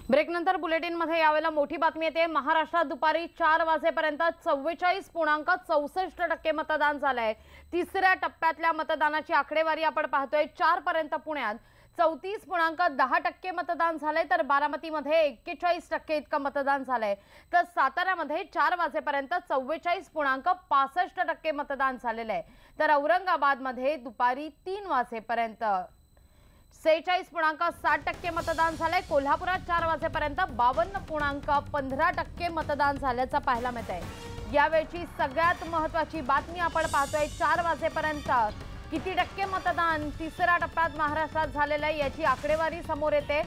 ब्रेकनंतर बुलेटिनमध्ये यावेळेला मोठी बातमी येते। महाराष्ट्रात दुपारी 4 वाजेपर्यंत 44.64% मतदान झालंय। तिसऱ्या टप्प्यातल्या मतदानाची आकडेवारी आपण पाहतोय। 4 पर्यंत पुण्यात 34.10% मतदान झालंय, तर बारामतीमध्ये 41% इतकं मतदान झालंय, तर साताऱ्यामध्ये 4 वाजेपर्यंत 44.65% मतदान झालेलं आहे, तर औरंगाबादमध्ये दुपारी 3 वाजेपर्यंत 46.60% मतदान झालंय। कोल्हापुरात 4 वाजेपर्यंत 52.15% मतदान झाल्याचं पाहायला मिळतंय। यावेळची सगळ्यात महत्त्वाची बातमी आपण पाहतोय। 4 वाजेपर्यंत किती टक्के मतदान तिसऱ्या टप्प्यात महाराष्ट्रात झालेलं आहे याची आकडेवारी समोर येते।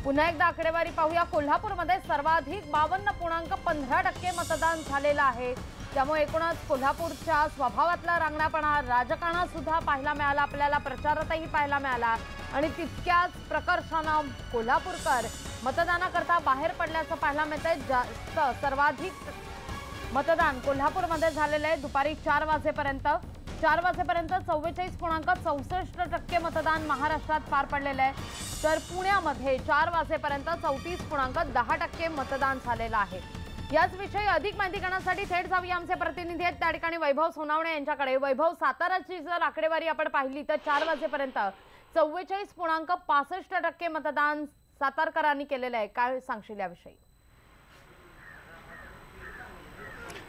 पुन्हा एकदा आकडेवारी पाहूया। कोल्हापूरमध्ये सर्वाधिक 52.15% मतदान झालेलं आहे, त्यामुळे एकूणच कोल्हापूरच्या स्वभावातला रांगणापणा राजकारणात सुद्धा पाहायला मिळाला, आपल्याला प्रचारातही पाहायला मिळाला आणि तितक्याच प्रकर्षानं कोल्हापूरकर मतदानाकरता बाहेर पडल्याचं पाहायला मिळतंय। जास्त सर्वाधिक मतदान कोल्हापूरमध्ये झालेलं आहे। दुपारी 4 वाजेपर्यंत 44.64% मतदान महाराष्ट्रात पार पडलेलं आहे, तर पुण्यामध्ये 4 वाजेपर्यंत 34.10% मतदान झालेलं आहे। याच विषयी अधिक माहिती करण्यासाठी थेट जाऊया आमचे प्रतिनिधी आहेत त्या ठिकाणी वैभव सोनावणे यांच्याकडे। वैभव, साताराची जर आकडेवारी आपण पाहिली तर 4 वाजेपर्यंत 44.65% मतदान सातारकरांनी केलेलं आहे, काय सांगशील याविषयी?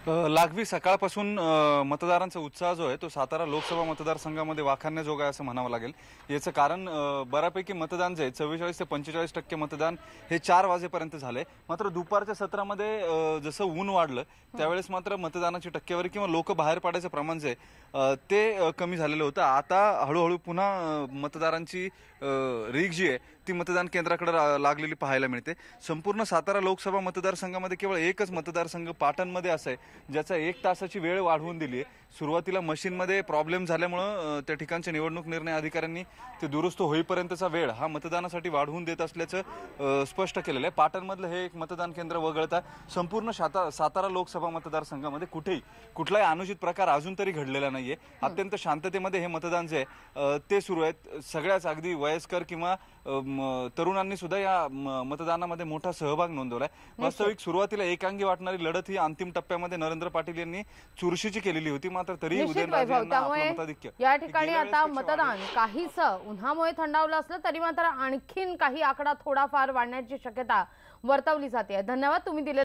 लागवी सकाळपासून मतदारांचा उत्साह जो आहे तो सातारा लोकसभा मतदारसंघामध्ये वाखाणण्याजोगा असं म्हणावं लागेल। याचं कारण बऱ्यापैकी मतदान जे 44 ते 45% मतदान हे 4 वाजेपर्यंत झालंय। मात्र दुपारच्या सत्रामध्ये जसं ऊन वाढलं त्यावेळेस मात्र मतदानाची टक्केवारी किंवा लोक बाहेर पडायचं प्रमाण जे ते कमी झालेलं होतं। आता हळूहळू पुन्हा मतदारांची रीग जी आहे ती मतदान केंद्राकडे लागलेली पाहायला मिळते। संपूर्ण सातारा लोकसभा मतदारसंघामध्ये केवळ एकच मतदारसंघ पाटणमध्ये असा आहे ज्याचा 1 तासाची वेळ वाढवून दिली आहे। सुरुवातीला मशीनमध्ये प्रॉब्लेम झाल्यामुळे त्या ठिकाणच्या निवडणूक निर्णय अधिकाऱ्यांनी ते दुरुस्त होईपर्यंतचा वेळ हा मतदानासाठी वाढवून देत असल्याचं स्पष्ट केलेलं आहे। पाटणमधलं हे एक मतदान केंद्र वगळता संपूर्ण सातारा लोकसभा मतदारसंघामध्ये कुठलाही अनुचित प्रकार अजून तरी घडलेला नाहीये। अत्यंत शांततेमध्ये हे मतदान जे आहे ते सुरू आहे। सगळ्याच अगदी वयस्कर किंवा तरुणांनी सुद्धा या मतदानामध्ये मोठा सहभाग नोंदवलाय। वास्तविक सुरुवातीला एकांगी वाटणारी लढत ही अंतिम टप्प्यामध्ये नरेंद्र पाटील यांनी चुरशीची केलेली होती, मात्र तरी मताधिक्य या ठिकाणी आता मतदान काहीच उन्हामुळे थंडावलं असलं तरी मात्र आणखीन काही आकडा थोडाफार वाढण्याची शक्यता वर्तवली जाते। धन्यवाद तुम्ही दिले